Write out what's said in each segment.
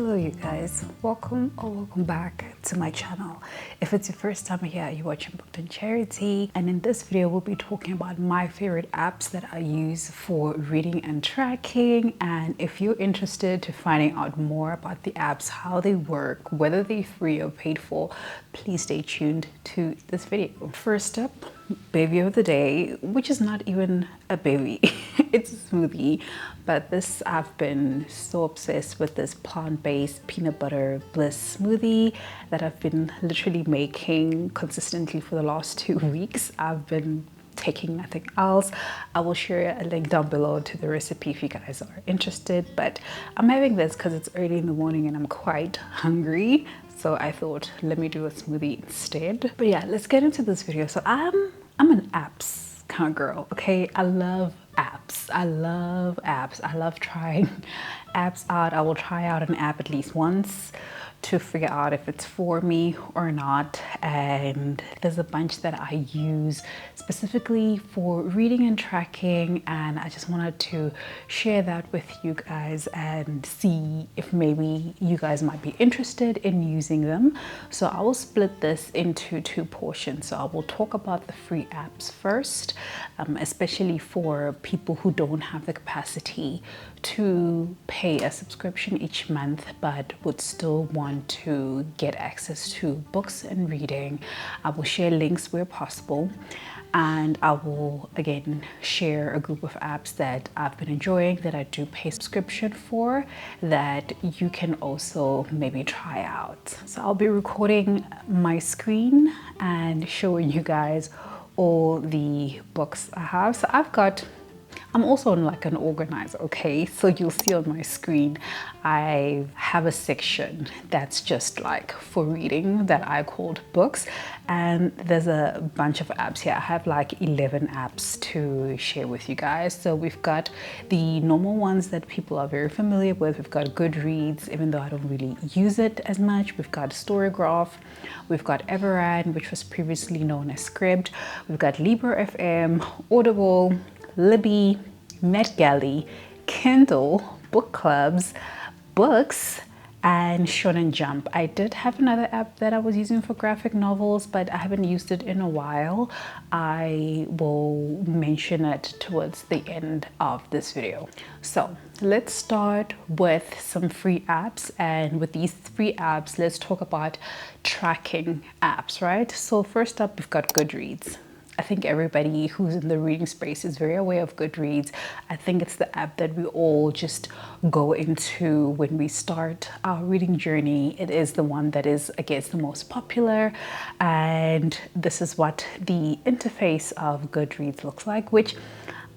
Hello you guys, welcome or welcome back to my channel. If it's your first time here, you're watching BookedonCharity, and in this video we'll be talking about my favorite apps that I use for reading and tracking. And if you're interested to finding out more about the apps, how they work, whether they're free or paid for, please stay tuned to this video. First up, baby of the day, which is not even a baby, it's a smoothie. But this, I've been so obsessed with this plant-based peanut butter bliss smoothie that I've been literally making consistently for the last 2 weeks. I've been taking nothing else. I will share a link down below to the recipe if you guys are interested. But I'm having this because it's early in the morning and I'm quite hungry. So I thought, let me do a smoothie instead. But yeah, let's get into this video. So I'm an apps kind of girl, okay? I love apps. I love apps. I love trying apps out. I will try out an app at least once to figure out if it's for me or not. And there's a bunch that I use specifically for reading and tracking, and I just wanted to share that with you guys and see if maybe you guys might be interested in using them. So I will split this into 2 portions. So I will talk about the free apps first, especially for people who don't have the capacity to pay a subscription each month but would still want to get access to books and reading. I will share links where possible, and I will again share a group of apps that I've been enjoying that I do pay subscription for that you can also maybe try out. So I'll be recording my screen and showing you guys all the books I have. So I'm also like an organizer, okay? So you'll see on my screen, I have a section that's just like for reading that I called books. And there's a bunch of apps here. I have like 11 apps to share with you guys. So we've got the normal ones that people are very familiar with. We've got Goodreads, even though I don't really use it as much. We've got StoryGraph. We've got Everand, which was previously known as SCRIBD. We've got Libra FM, Audible, Libby, NetGalley, Kindle, Bookclubs, Books, and Shonen Jump. I did have another app that I was using for graphic novels, but I haven't used it in a while. I will mention it towards the end of this video. So let's start with some free apps, and with these free apps, let's talk about tracking apps, right? So first up, we've got Goodreads. I think everybody who's in the reading space is very aware of Goodreads. I think it's the app that we all just go into when we start our reading journey. It is the one that is, I guess, the most popular. And this is what the interface of Goodreads looks like, which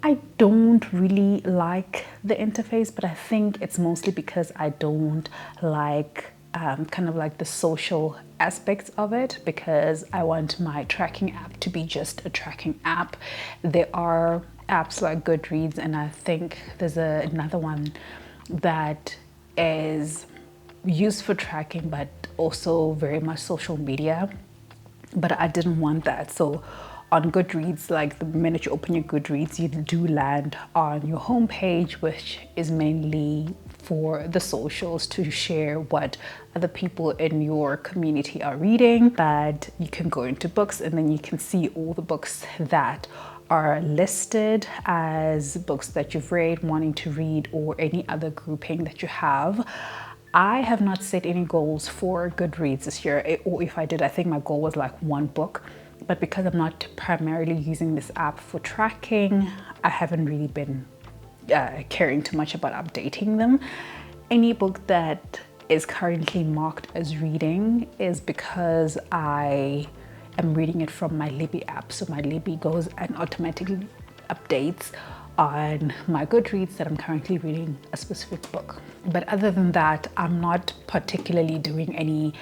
I don't really like the interface, but I think it's mostly because I don't like kind of like the social aspects of it, because I want my tracking app to be just a tracking app. There are apps like Goodreads, and I think there's another one that is used for tracking but also very much social media, but I didn't want that. So on Goodreads, like the minute you open your Goodreads, you do land on your homepage, which is mainly for the socials to share what other people in your community are reading. But you can go into books and then you can see all the books that are listed as books that you've read, wanting to read, or any other grouping that you have. I have not set any goals for Goodreads this year, or if I did, I think my goal was like 1 book. But because I'm not primarily using this app for tracking, I haven't really been caring too much about updating them. Any book that is currently marked as reading is because I am reading it from my Libby app. So my Libby goes and automatically updates on my Goodreads that I'm currently reading a specific book. But other than that, I'm not particularly doing any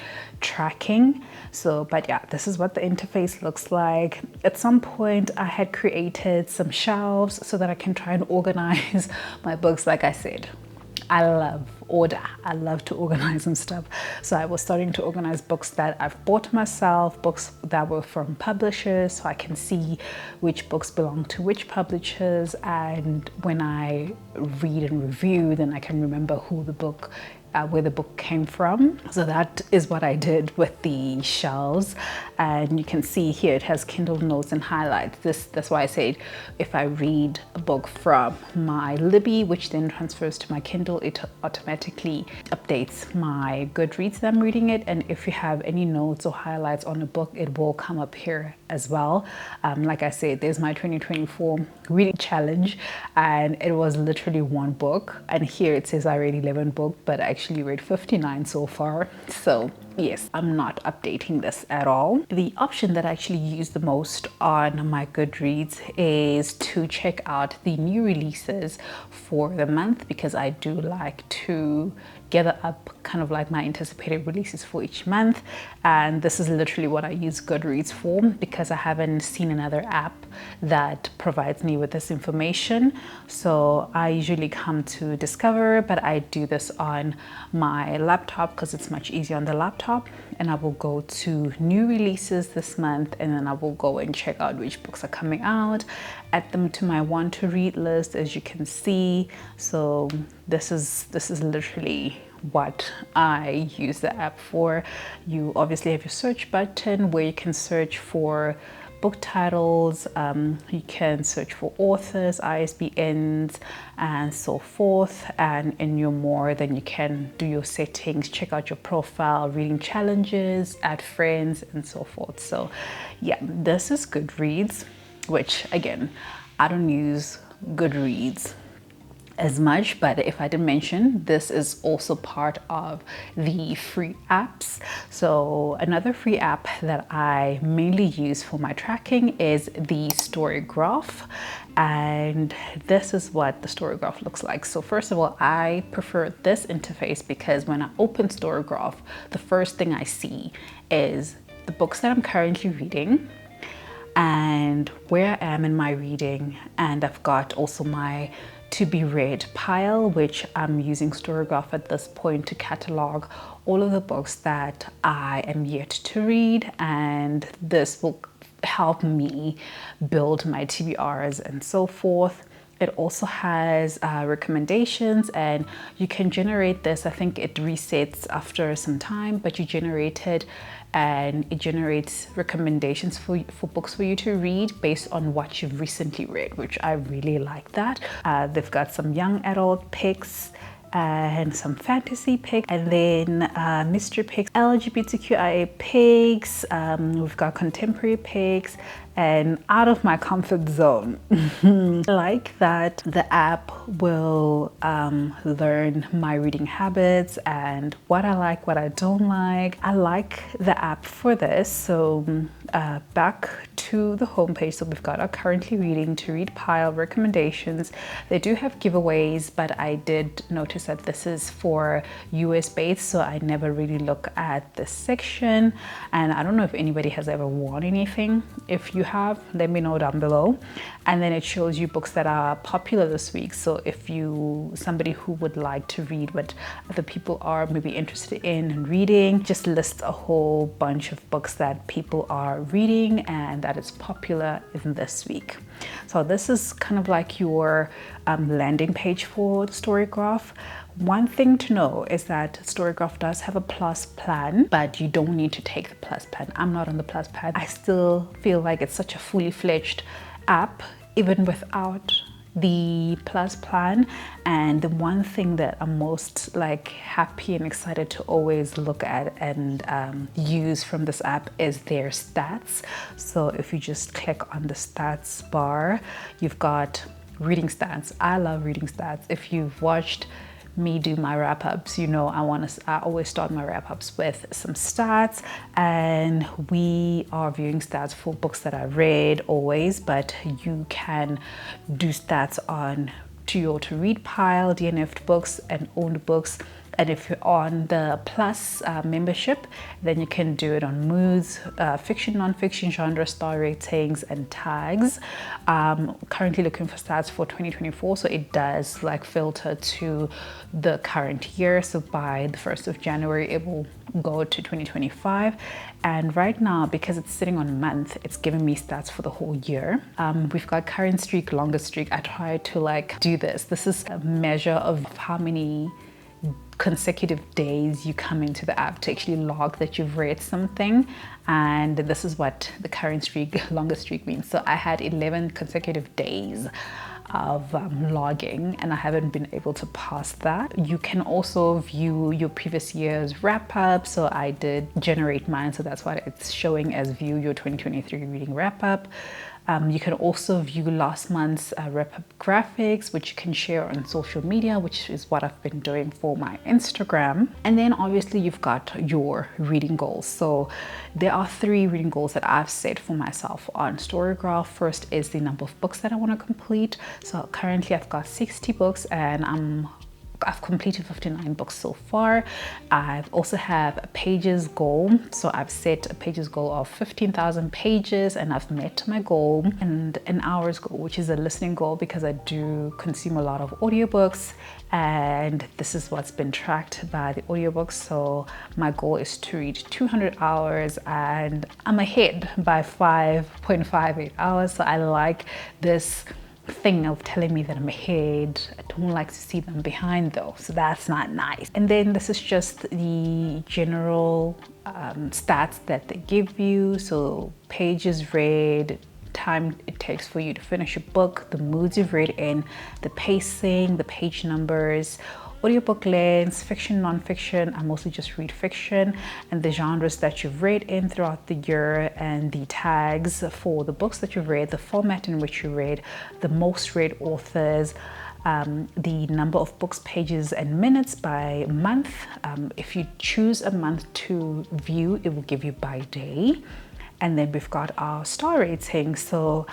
tracking. So, but yeah, this is what the interface looks like. At some point, I had created some shelves so that I can try and organize my books. Like I said, I love order. I love to organize some stuff. So I was starting to organize books that I've bought myself, books that were from publishers, so I can see which books belong to which publishers. And when I read and review, then I can remember who the book where the book came from. So that is what I did with the shelves, and you can see here it has Kindle notes and highlights. That's why I said if I read a book from my Libby, which then transfers to my Kindle, it automatically updates my Goodreads that I'm reading it, and if you have any notes or highlights on a book, it will come up here as well. Like I said, there's my 2024 reading challenge, and it was literally one book, and here it says I read 11 books, but I actually read 59 so far. So yes, I'm not updating this at all. The option that I actually use the most on my Goodreads is to check out the new releases for the month, because I do like to gather up kind of like my anticipated releases for each month, and this is literally what I use Goodreads for, because I haven't seen another app that provides me with this information. So I usually come to Discover, but I do this on my laptop because it's much easier on the laptop, and I will go to new releases this month, and then I will go and check out which books are coming out, add them to my want to read list, as you can see. So this is literally what I use the app for. You obviously have your search button where you can search for book titles, you can search for authors, ISBNs, and so forth, and in your more, then you can do your settings, check out your profile, reading challenges, add friends, and so forth. So yeah, this is Goodreads, which again, I don't use Goodreads as much, but if I did mention, this is also part of the free apps. So another free app that I mainly use for my tracking is the StoryGraph, and this is what the StoryGraph looks like. So first of all, I prefer this interface because when I open StoryGraph, the first thing I see is the books that I'm currently reading and where I am in my reading, and I've got also my to be read pile, which I'm using StoryGraph at this point to catalog all of the books that I am yet to read, and this will help me build my TBRs and so forth. It also has recommendations, and you can generate this. I think it resets after some time, but you generate it and it generates recommendations for books for you to read based on what you've recently read, which I really like that. They've got some young adult picks and some fantasy picks, and then mystery picks, LGBTQIA picks, we've got contemporary picks, and out of my comfort zone. I like that the app will learn my reading habits and what I like, what I don't like. I like the app for this. So back to the homepage. So we've got our currently reading to read pile, recommendations. They do have giveaways, but I did notice that this is for US based, so I never really look at this section, and I don't know if anybody has ever won anything. If you have, let me know down below. And then it shows you books that are popular this week. So if you somebody who would like to read what other people are maybe interested in reading, just list a whole bunch of books that people are reading and that is popular in this week. So this is kind of like your landing page for StoryGraph. One thing to know is that StoryGraph does have a plus plan, but you don't need to take the plus plan. I'm not on the plus plan. I still feel like it's such a fully fledged app even without the plus plan. And the one thing that I'm most like happy and excited to always look at and use from this app is their stats. So if you just click on the stats bar, you've got reading stats. I love reading stats. If you've watched me do my wrap-ups, you know I always start my wrap-ups with some stats, and we are viewing stats for books that I read always, but you can do stats on to your to read pile, DNF'd books, and owned books. And if you're on the plus membership, then you can do it on moods, fiction, non-fiction, genre, star ratings, and tags. Currently looking for stats for 2024, so it does like filter to the current year. So by the 1st of January, it will go to 2025. And right now, because it's sitting on a month, it's giving me stats for the whole year. We've got current streak, longest streak. I try to like do this. This is a measure of how many consecutive days you come into the app to actually log that you've read something. And this is what the current streak, longest streak means. So I had 11 consecutive days of logging, and I haven't been able to pass that. You can also view your previous year's wrap up. So I did generate mine, so that's why it's showing as view your 2023 reading wrap up. You can also view last month's wrap-up graphics, which you can share on social media, which is what I've been doing for my Instagram. And then obviously you've got your reading goals. So there are 3 reading goals that I've set for myself on StoryGraph. First is the number of books that I want to complete. So currently I've got 60 books and I've completed 59 books so far. I've also have a pages goal. So I've set a pages goal of 15,000 pages and I've met my goal, and an hours goal, which is a listening goal because I do consume a lot of audiobooks, and this is what's been tracked by the audiobooks. So my goal is to read 200 hours and I'm ahead by 5.58 hours. So I like this thing of telling me that I'm ahead. I don't like to see them behind though, so that's not nice. And then this is just the general stats that they give you. So pages read, time it takes for you to finish a book, the moods you've read in, the pacing, the page numbers, audiobook lengths, fiction, non-fiction. I mostly just read fiction, and the genres that you've read in throughout the year, and the tags for the books that you've read, the format in which you read, the most read authors, the number of books, pages, and minutes by month. If you choose a month to view, it will give you by day. And then we've got our star rating. So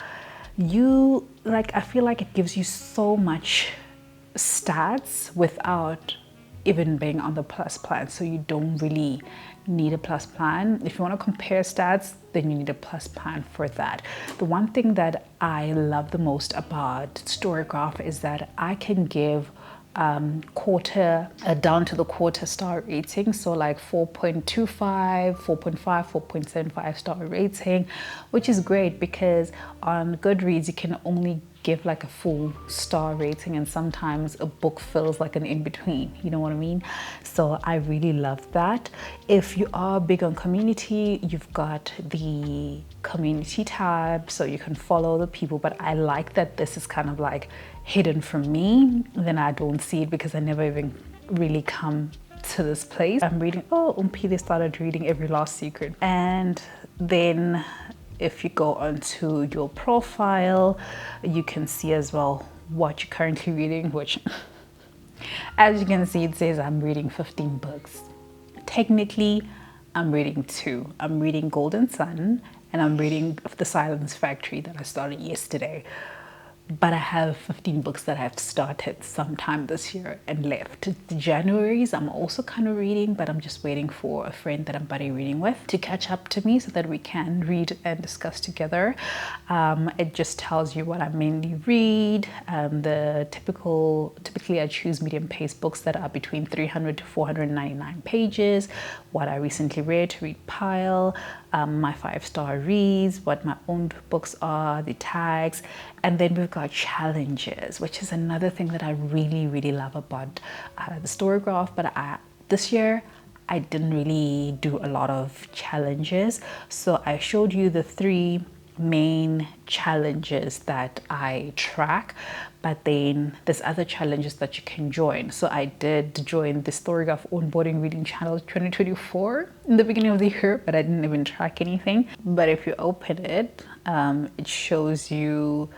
I feel like it gives you so much stats without even being on the plus plan, so you don't really need a plus plan. If you want to compare stats, then you need a plus plan for that. The one thing that I love the most about StoryGraph is that I can give quarter down to the quarter star rating, so like 4.25, 4.5, 4.75 star rating, which is great because on Goodreads you can only give like a full star rating, and sometimes a book feels like an in-between, you know what I mean? So I really love that. If you are big on community, you've got the community tab, so you can follow the people, but I like that this is kind of like hidden from me, then I don't see it because I never even really come to this place. I'm reading, they started reading Every Last Secret. And then if you go onto your profile, you can see as well what you're currently reading, which as you can see, it says I'm reading 15 books. Technically, I'm reading 2. I'm reading Golden Sun and I'm reading The Silence Factory that I started yesterday. But I have 15 books that I've started sometime this year and left. The January's I'm also kind of reading, but I'm just waiting for a friend that I'm buddy reading with to catch up to me so that we can read and discuss together. It just tells you what I mainly read. Typically I choose medium paced books that are between 300 to 499 pages, what I recently read to read pile, my 5-star reads, what my own books are, the tags, and then we've got challenges, which is another thing that I really, really love about the StoryGraph. But this year, I didn't really do a lot of challenges. So I showed you the 3 main challenges that I track, but then there's other challenges that you can join. So I did join the StoryGraph onboarding reading challenge 2024 in the beginning of the year, but I didn't even track anything. But if you open it, it shows you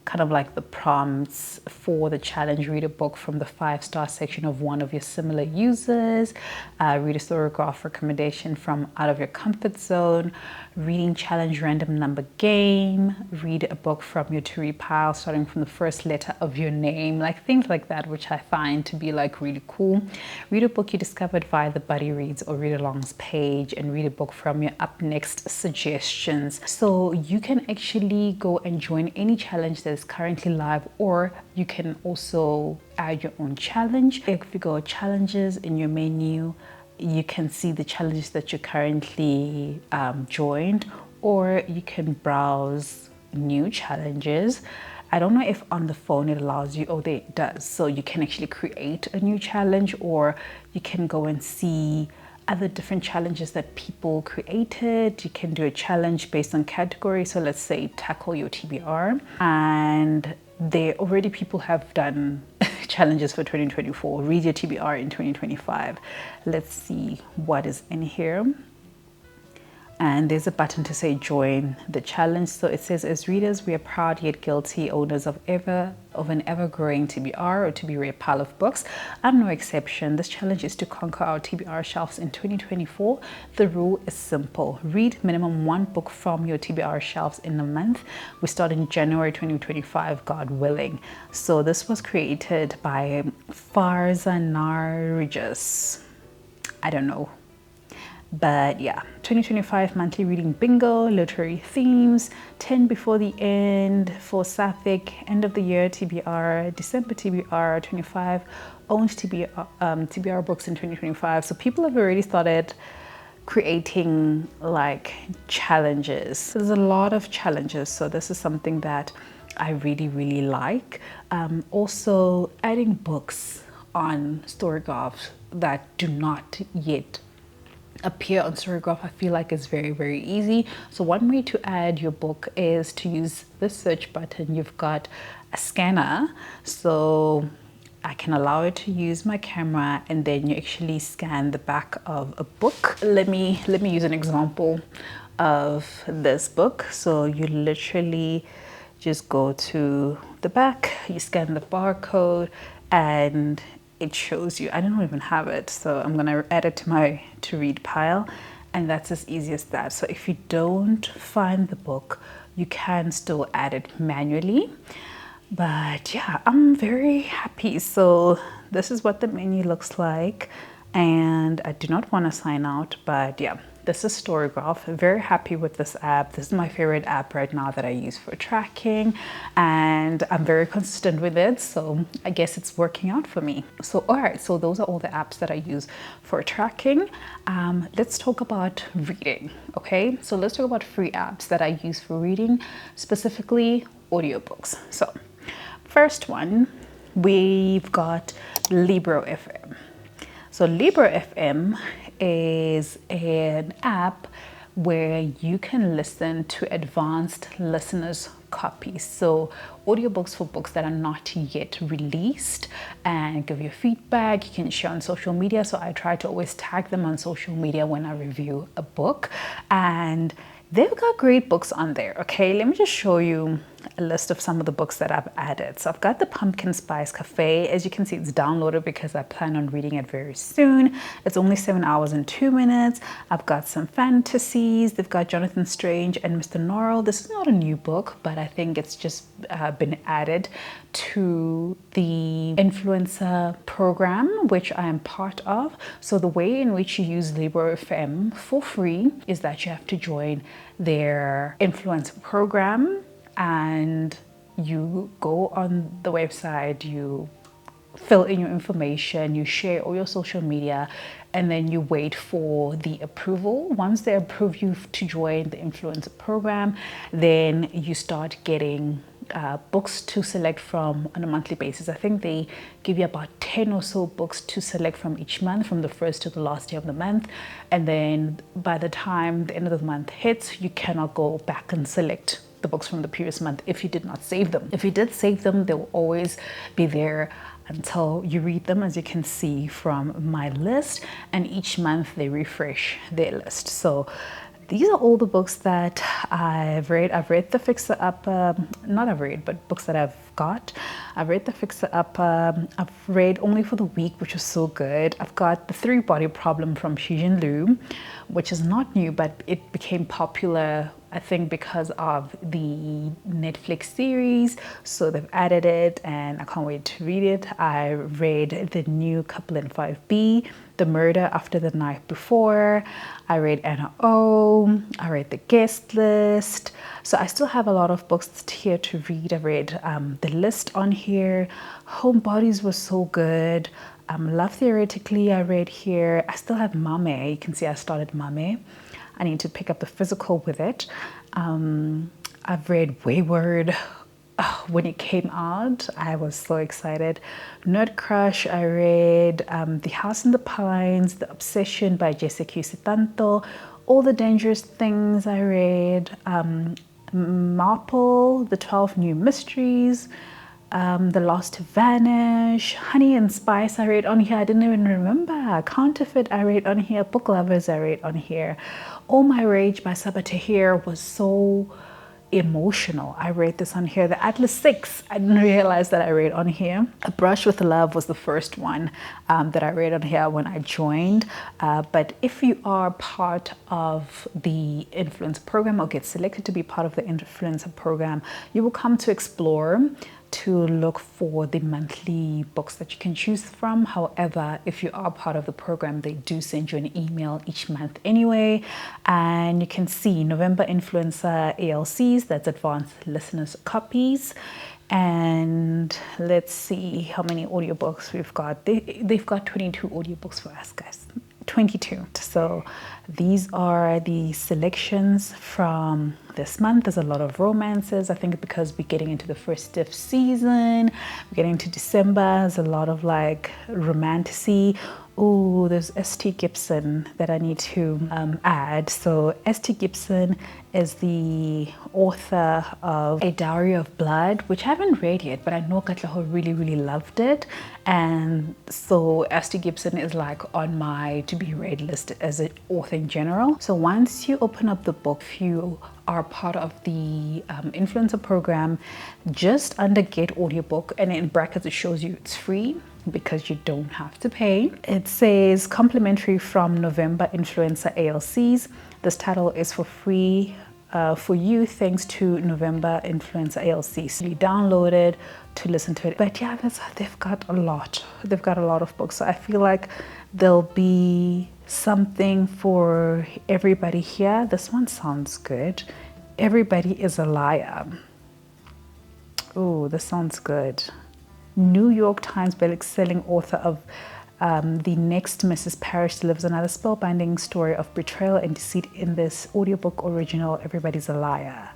kind of like the prompts for the challenge. Read a book from the 5-star section of one of your similar users, read a StoryGraph recommendation from out of your comfort zone, reading challenge random number game, read a book from your to read pile starting from the first letter of your name, like things like that, which I find to be like really cool. Read a book you discovered via the buddy reads or read alongs page, and read a book from your up next suggestions. So you can actually go and join any challenge that is currently live, or you can also add your own challenge. If you go challenges in your menu, you can see the challenges that you currently joined, or you can browse new challenges. I don't know if on the phone it allows you, oh, it does. So you can actually create a new challenge, or you can go and see other different challenges that people created. You can do a challenge based on category. So let's say tackle your TBR, and there already people have done challenges for 2024. Read your TBR in 2025. Let's see what is in here. And there's a button to say join the challenge. So it says, as readers, we are proud yet guilty owners of an ever-growing TBR, or to be read pile of books. I'm no exception. This challenge is to conquer our TBR shelves in 2024. The rule is simple. Read minimum one book from your TBR shelves in a month. We start in January 2025, God willing. So this was created by Farzanarijas. I don't know. But yeah, 2025 monthly reading bingo, literary themes, 10 before the end for Sapphic, end of the year TBR, December TBR, 25 owned TBR books in 2025. So people have already started creating like challenges. So there's a lot of challenges. So this is something that I really like. Also adding books on StoryGraph that do not yet appear on StoryGraph, I feel like is very easy. So one way to add your book is to use the search button. You've got a scanner, so I can allow it to use my camera, and then you actually scan the back of a book. Let me use an example of this book. So you literally just go to the back, you scan the barcode, and it shows you. I don't even have it, so I'm gonna add it to my to read pile, and that's as easy as that. So if you don't find the book, you can still add it manually. But yeah, I'm very happy. So this is what the menu looks like, and I do not want to sign out, but yeah, this is StoryGraph. I'm very happy with this app. This is my favorite app right now that I use for tracking, and I'm very consistent with it, so I guess it's working out for me. So all right, so those are all the apps that I use for tracking. Let's talk about reading. Okay, so let's talk about free apps that I use for reading, specifically audiobooks. So first one, we've got Libro FM. So Libro FM is an app where you can listen to advanced listeners' copies. So audiobooks for books that are not yet released, and give you feedback. You can share on social media. So I try to always tag them on social media when I review a book, and they've got great books on there. Okay, let me just show you a list of some of the books that I've added. So I've got the Pumpkin Spice Cafe. As you can see, it's downloaded because I plan on reading it very soon. It's only 7 hours and 2 minutes. I've got some fantasies. They've got Jonathan Strange and Mr. Norrell. This is not a new book, but I think it's just been added to the influencer program, which I am part of. So the way in which you use Libro FM for free is that you have to join their influencer program, and you go on the website, you fill in your information, you share all your social media, and then you wait for the approval. Once they approve you to join the influencer program, then you start getting books to select from on a monthly basis. I think they give you about 10 or so books to select from each month, from the first to the last day of the month. And then by the time the end of the month hits, you cannot go back and select the books from the previous month if you did not save them. If you did save them, they will always be there until you read them, as you can see from my list, and each month they refresh their list. So these are all the books that I've read. I've read The Fixer Up, not I've read, but books that I've got. I've read The Fixer Up. I've read Only for the Week, which was so good. I've got The Three Body Problem from Xijin Liu, which is not new, but it became popular, I think, because of the Netflix series. So they've added it, and I can't wait to read it. I read the new Couple in 5B, The Murder After the Night Before. I read Anna O. I read The Guest List. So I still have a lot of books here to read. I read The List on here. Homebodies was so good. Love Theoretically I read here. I still have Mame. You can see I started Mame. I need to pick up the physical with it. I've read Wayward. Oh, when it came out. I was so excited. Nerd Crush, I read The House in the Pines, The Obsession by Jessica Tanto, All the Dangerous Things I read, Marple, The 12 New Mysteries, The Lost to Vanish, Honey and Spice I read on here. I didn't even remember. Counterfeit I read on here. Book Lovers I read on here. All My Rage by Sabaa Tahir was so emotional. I read this on here. The Atlas 6, I didn't realize that I read on here. A Brush with Love was the first one that I read on here when I joined. But if you are part of the influencer program or get selected to be part of the influencer program, you will come to explore to look for the monthly books that you can choose from. However, if you are part of the program, they do send you an email each month anyway. And you can see November Influencer ALCs, that's advanced listeners copies. And let's see how many audiobooks we've got. They've got 22 audiobooks for us, guys. 22. So these are the selections from this month. There's a lot of romances. I think because we're getting into the festive season, we're getting into December, there's a lot of like romantasy. Oh, there's S.T. Gibson that I need to add. So S.T. Gibson is the author of A Dowry of Blood, which I haven't read yet, but I know Katlaho really loved it. And so S.T. Gibson is like on my to be read list as an author in general. So once you open up the book, if you are part of the influencer program, just under Get Audiobook, and in brackets it shows you it's free because you don't have to pay. It says complimentary from November Influencer ALCs. This title is for free for you thanks to November Influencer ALCs. So you download it to listen to it. But yeah, they've got a lot. They've got a lot of books. So I feel like there'll be something for everybody here. This one sounds good. Everybody is a Liar. Oh, this sounds good. New York Times best-selling author of The Next Mrs. Parrish delivers another spellbinding story of betrayal and deceit in this audiobook original, Everybody's a Liar.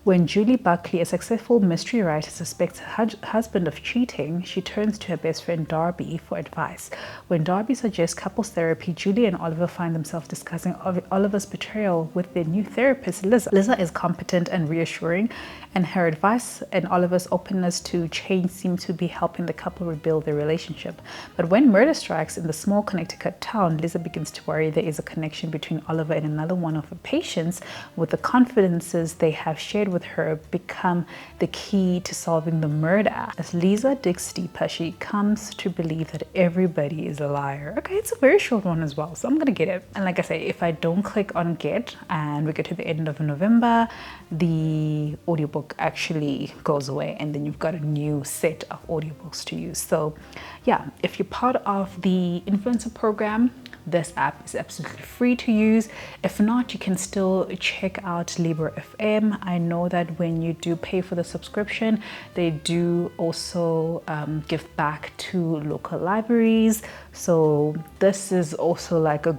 When Julie Buckley, a successful mystery writer, suspects her husband of cheating, she turns to her best friend Darby for advice. When Darby suggests couples therapy, Julie and Oliver find themselves discussing Oliver's betrayal with their new therapist, Liza. Liza is competent and reassuring, and her advice and Oliver's openness to change seem to be helping the couple rebuild their relationship. But when murder strikes in the small Connecticut town, Liza begins to worry there is a connection between Oliver and another one of her patients, with the confidences they have shared with her become the key to solving the murder. As Liza digs deeper, she comes to believe that everybody is a liar. Okay, it's a very short one as well, so I'm gonna get it. And like I say, if I don't click on get and we get to the end of November, the audiobook actually goes away and then you've got a new set of audiobooks to use. So yeah, if you're part of the influencer program, this app is absolutely free to use. If not, you can still check out Libro FM. I know that when you do pay for the subscription, they do also give back to local libraries. So this is also like a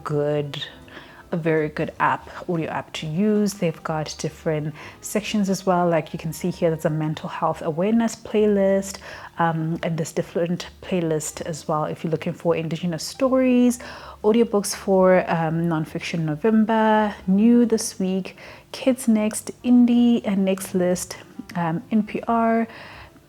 very good audio app to use. They've got different sections as well. Like you can see here, there's a mental health awareness playlist, and there's different playlist as well if you're looking for Indigenous stories, audiobooks for nonfiction November, new this week, kids next, indie and next list, NPR,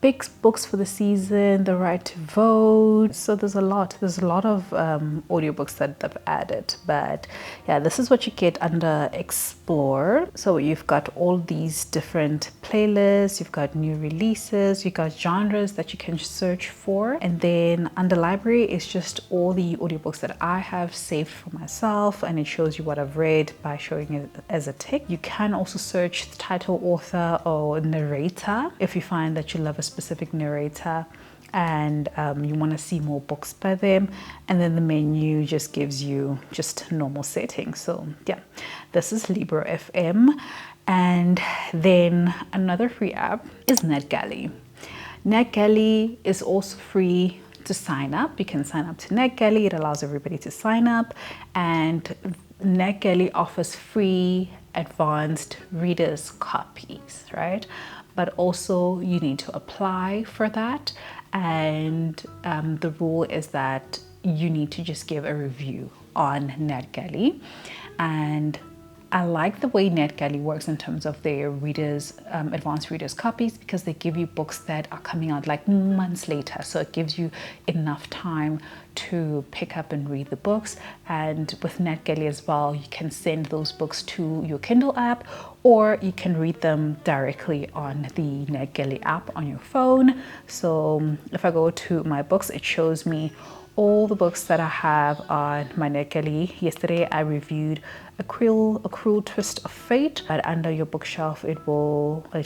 big books for the season, the right to vote. So there's a lot of audiobooks that they've added. But yeah, this is what you get under explore. So you've got all these different playlists, you've got new releases, you've got genres that you can search for, and then under library is just all the audiobooks that I have saved for myself, and it shows you what I've read by showing it as a tick. You can also search the title, author, or narrator if you find that you love a specific narrator and you want to see more books by them. And then the menu just gives you just normal settings. So yeah, this is Libro FM. And then another free app is NetGalley. NetGalley is also free to sign up. You can sign up to NetGalley. It allows everybody to sign up, and NetGalley offers free advanced readers copies, right, but also you need to apply for that. And the rule is that you need to just give a review on NetGalley. And I like the way NetGalley works in terms of their readers, advanced readers copies, because they give you books that are coming out like months later. So it gives you enough time to pick up and read the books. And with NetGalley as well, you can send those books to your Kindle app, or you can read them directly on the NetGalley app on your phone. So if I go to my books, it shows me all the books that I have on my NetGalley. Yesterday I reviewed A Cruel Twist of Fate, but under your bookshelf it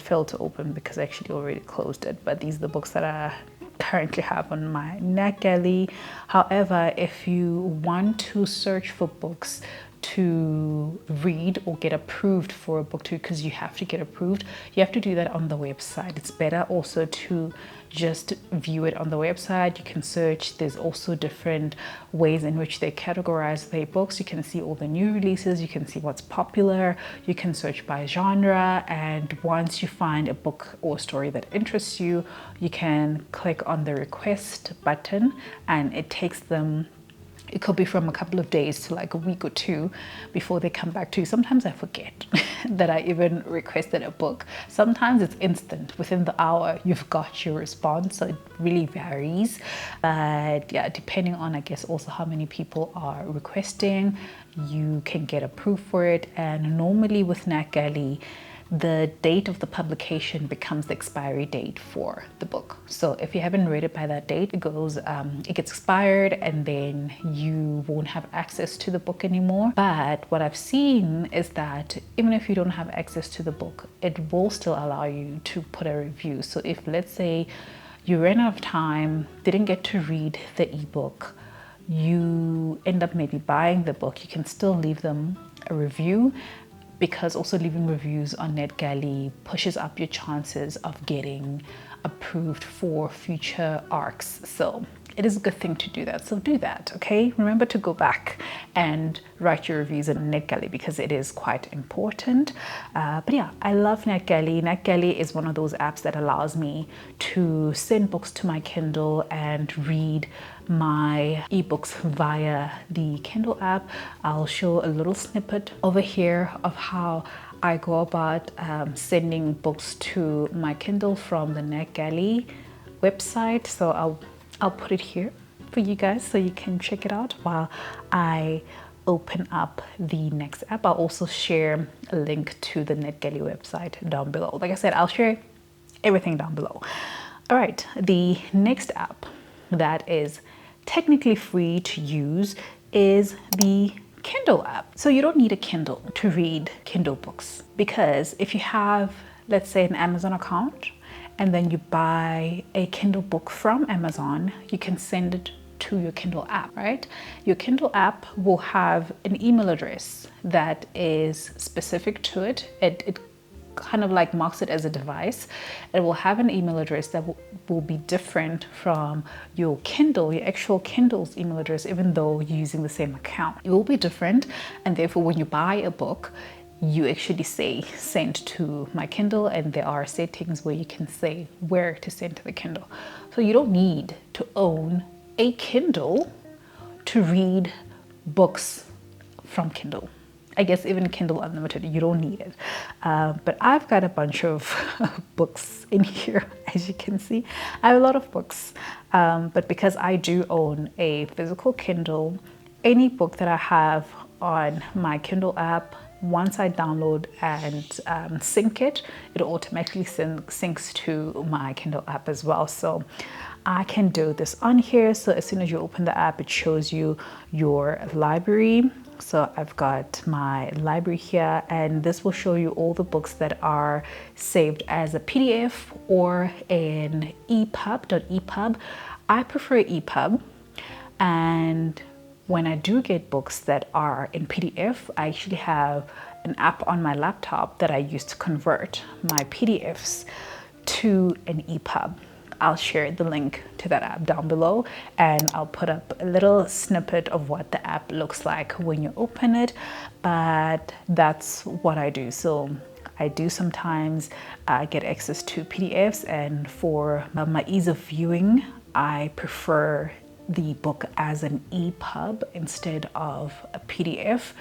failed to open because I actually already closed it. But these are the books that I currently have on my NetGalley. However, if you want to search for books to read or get approved for a Booktuber, because you have to get approved, you have to do that on the website. It's better also to just view it on the website. You can search. There's also different ways in which they categorize their books. You can see all the new releases, you can see what's popular, you can search by genre, and once you find a book or story that interests you, you can click on the request button, and it takes them, it could be from a couple of days to like a week or two before they come back to you. Sometimes I forget that I even requested a book. Sometimes it's instant. Within the hour, you've got your response. So it really varies. But yeah, depending on, I guess, also how many people are requesting, you can get approved for it. And normally with NetGalley, the date of the publication becomes the expiry date for the book. So if you haven't read it by that date, it gets expired, and then you won't have access to the book anymore. But what I've seen is that even if you don't have access to the book, it will still allow you to put a review. So if, let's say, you ran out of time, didn't get to read the ebook, you end up maybe buying the book, you can still leave them a review, because also leaving reviews on NetGalley pushes up your chances of getting approved for future arcs. So it is a good thing to do that. So do that, okay? Remember to go back and write your reviews on NetGalley, because it is quite important. But yeah, I love NetGalley. NetGalley is one of those apps that allows me to send books to my Kindle and read my ebooks via the Kindle app. I'll show a little snippet over here of how I go about sending books to my Kindle from the NetGalley website. So I'll put it here for you guys so you can check it out while I open up the next app. I'll also share a link to the NetGalley website down below. Like I said, I'll share everything down below. All right, the next app that is technically free to use is the Kindle app. So you don't need a Kindle to read Kindle books, because if you have, let's say, an Amazon account, and then you buy a Kindle book from Amazon, you can send it to your Kindle app, right? Your Kindle app will have an email address that is specific to it. It kind of like marks it as a device. It will have an email address that will be different from your Kindle, your actual Kindle's email address, even though you're using the same account. It will be different, and therefore when you buy a book, you actually say send to my Kindle, and there are settings where you can say where to send to the Kindle. So you don't need to own a Kindle to read books from Kindle. I guess even Kindle Unlimited, you don't need it. But I've got a bunch of books in here, as you can see. I have a lot of books, but because I do own a physical Kindle, any book that I have on my Kindle app, once I download and sync it, it automatically syncs to my Kindle app as well. So I can do this on here. So as soon as you open the app, it shows you your library. So I've got my library here, and this will show you all the books that are saved as a PDF or an EPUB. I prefer EPUB, and when I do get books that are in PDF, I actually have an app on my laptop that I use to convert my PDFs to an EPUB. I'll share the link to that app down below, and I'll put up a little snippet of what the app looks like when you open it, but that's what I do. So I do sometimes get access to PDFs, and for my ease of viewing, I prefer the book as an EPUB instead of a PDF.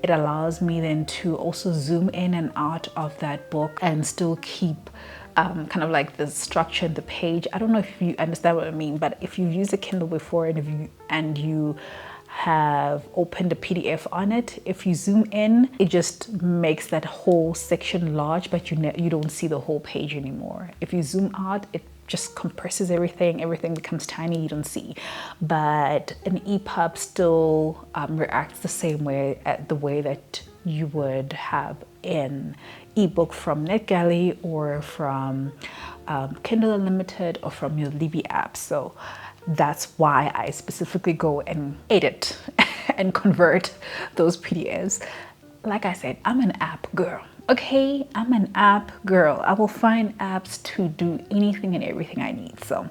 It allows me then to also zoom in and out of that book and still keep kind of like the structure in the page. I don't know if you understand what I mean, but if you've used a Kindle before and you have opened a PDF on it, if you zoom in, it just makes that whole section large, but you don't see the whole page anymore. If you zoom out, it just compresses everything becomes tiny, you don't see. But an EPUB still reacts the same way, the way that you would have an ebook from NetGalley or from Kindle Unlimited or from your Libby app. So that's why I specifically go and edit and convert those PDFs. Like I said, I'm an app girl. Okay, I'm an app girl. I will find apps to do anything and everything I need. So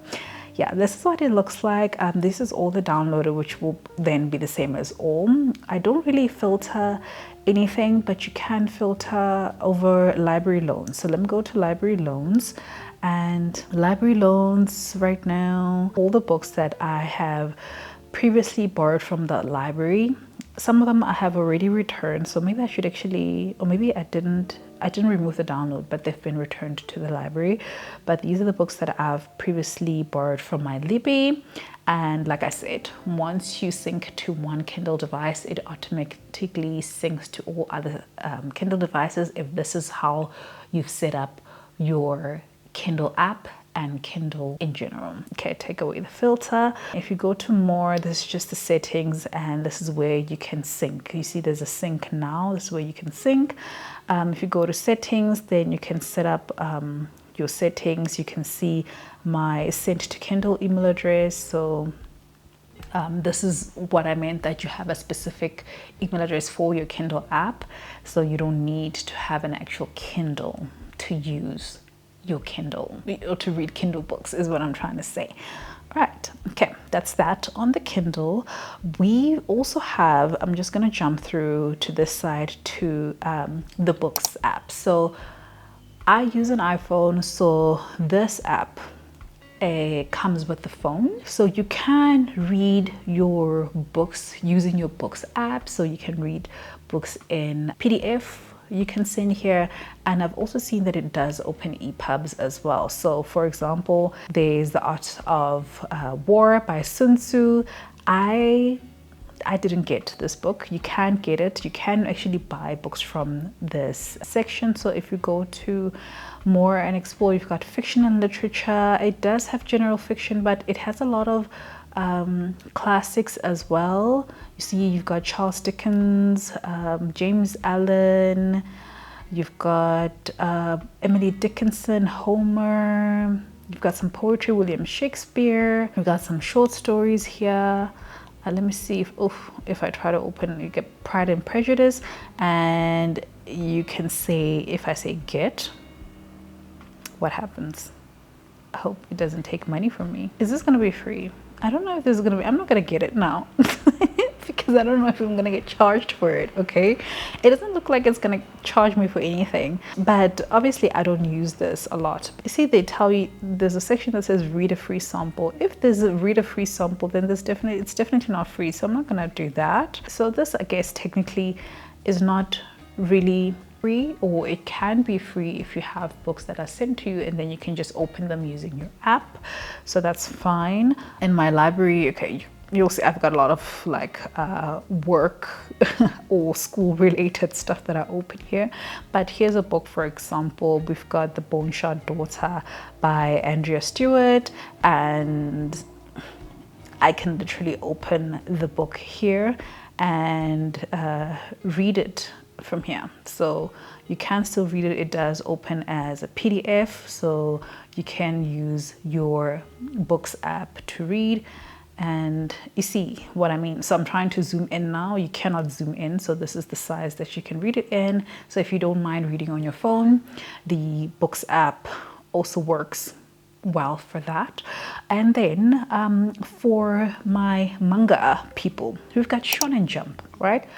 yeah, this is what it looks like. This is all the downloader, which will then be the same as all. I don't really filter anything, but you can filter over library loans. So let me go to library loans. And library loans right now, all the books that I have previously borrowed from the library, some of them I have already returned, so maybe I should actually, or maybe I didn't remove the download, but they've been returned to the library. But these are the books that I've previously borrowed from my Libby. And like I said, once you sync to one Kindle device, it automatically syncs to all other Kindle devices if this is how you've set up your Kindle app and Kindle in general. Okay, take away the filter. If you go to more, this is just the settings, and this is where you can sync. You see there's a sync now. This is where you can sync. If you go to settings, then you can set up your settings. You can see my sent to Kindle email address. So this is what I meant, that you have a specific email address for your Kindle app. So you don't need to have an actual Kindle to use your Kindle or to read Kindle books is what I'm trying to say. Right, okay, that's that on the Kindle. We also have, I'm just going to jump through to this side to the Books app. So I use an iPhone, so this app comes with the phone. So you can read your books using your Books app. So you can read books in PDF, you can send here, and I've also seen that it does open EPUBs as well. So for example, there's The Art of War by Sun Tzu. I didn't get this book. You can get it. You can actually buy books from this section. So if you go to more and explore, you've got fiction and literature. It does have general fiction, but it has a lot of classics as well. You see, you've got Charles Dickens, James Allen, you've got Emily Dickinson, Homer, you've got some poetry, William Shakespeare, you've got some short stories here. Let me see if I try to open, you get Pride and Prejudice, and you can say, if I say get, what happens? I hope it doesn't take money from me. Is this gonna be free? I don't know if this is gonna be, I'm not gonna get it now because I don't know if I'm gonna get charged for it, okay? It doesn't look like it's gonna charge me for anything, but obviously I don't use this a lot. You see, they tell you there's a section that says read a free sample. If there's a read a free sample, then it's definitely not free, so I'm not gonna do that. So this, I guess, technically is not really free, or it can be free if you have books that are sent to you and then you can just open them using your app, so that's fine. In my library, okay, you'll see I've got a lot of like work or school related stuff that I open here, but here's a book, for example. We've got The Bone Shot Daughter by Andrea Stewart, and I can literally open the book here and read it from here. So you can still read it. It does open as a PDF, so you can use your Books app to read. And you see what I mean. So I'm trying to zoom in now. You cannot zoom in, so this is the size that you can read it in. So if you don't mind reading on your phone, the Books app also works well for that. And then for my manga people, we've got Shonen Jump, right?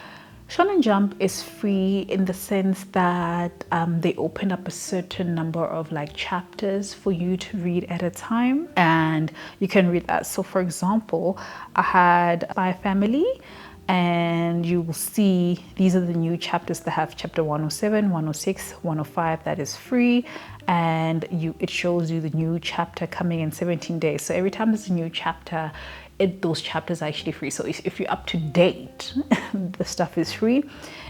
Shonen Jump is free in the sense that they open up a certain number of like chapters for you to read at a time, and you can read that. So for example, I had Spy Family, and you will see these are the new chapters that have chapter 107, 106, 105 that is free, and it shows you the new chapter coming in 17 days. So every time there's a new chapter, those chapters are actually free. So if you're up to date, the stuff is free.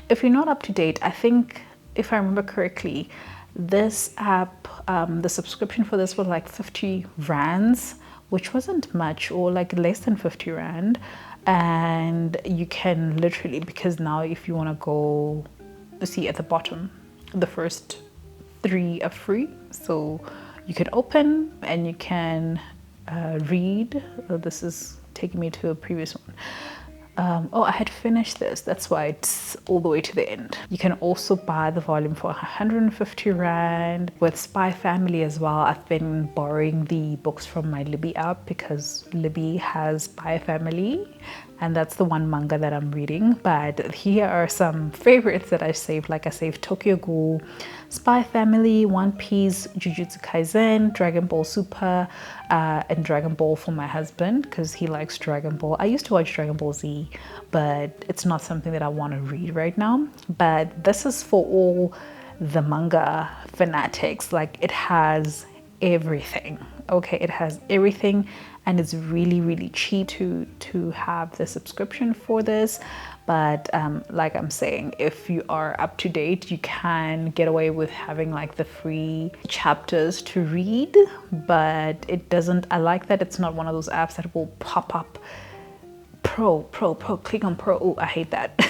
If you're not up to date, I think, if I remember correctly, this app, the subscription for this was like 50 rands, which wasn't much, or like less than 50 rand. And you can literally, because now if you want to go, see at the bottom, the first 3 are free. So you can open and you can read. This is taking me to a previous one. Oh, I had finished this, that's why it's all the way to the end. You can also buy the volume for 150 rand. With Spy Family as well, I've been borrowing the books from my Libby app because Libby has Spy Family, and that's the one manga that I'm reading. But here are some favorites that I saved. Like I saved Tokyo Ghoul, Spy Family, One Piece, Jujutsu Kaisen, Dragon Ball Super, and Dragon Ball for my husband because he likes Dragon Ball. I used to watch Dragon Ball Z, but it's not something that I want to read right now. But this is for all the manga fanatics. Like, it has everything. Okay, it has everything, and it's really, really cheap to have the subscription for this. But like I'm saying, if you are up to date, you can get away with having like the free chapters to read. But it doesn't, I like that it's not one of those apps that will pop up pro, click on pro. Oh, I hate that.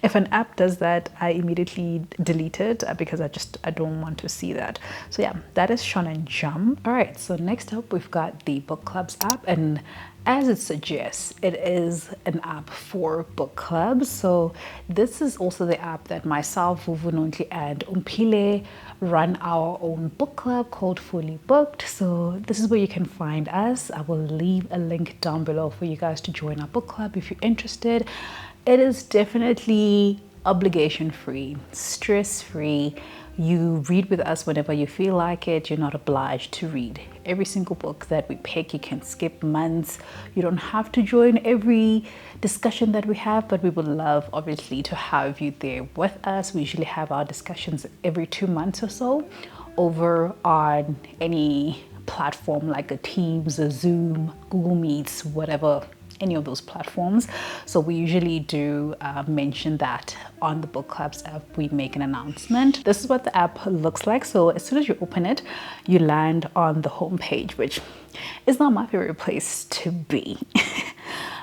If an app does that, I immediately delete it because I don't want to see that. So yeah, that is Shonen Jump. All right, so next up we've got the Bookclubs app, and as it suggests, it is an app for book clubs. So this is also the app that myself, Vuvunonti, and Umpile run our own book club called Fully Booked. So this is where you can find us. I will leave a link down below for you guys to join our book club if you're interested. It is definitely obligation free, stress free. You read with us whenever you feel like it. You're not obliged to read every single book that we pick. You can skip months. You don't have to join every discussion that we have, but we would love, obviously, to have you there with us. We usually have our discussions every 2 months or so over on any platform like a Teams, a Zoom, Google Meets, whatever, any of those platforms. So we usually do mention that on the Bookclubs app. We make an announcement. This is what the app looks like. So as soon as you open it, you land on the home page, which is not my favorite place to be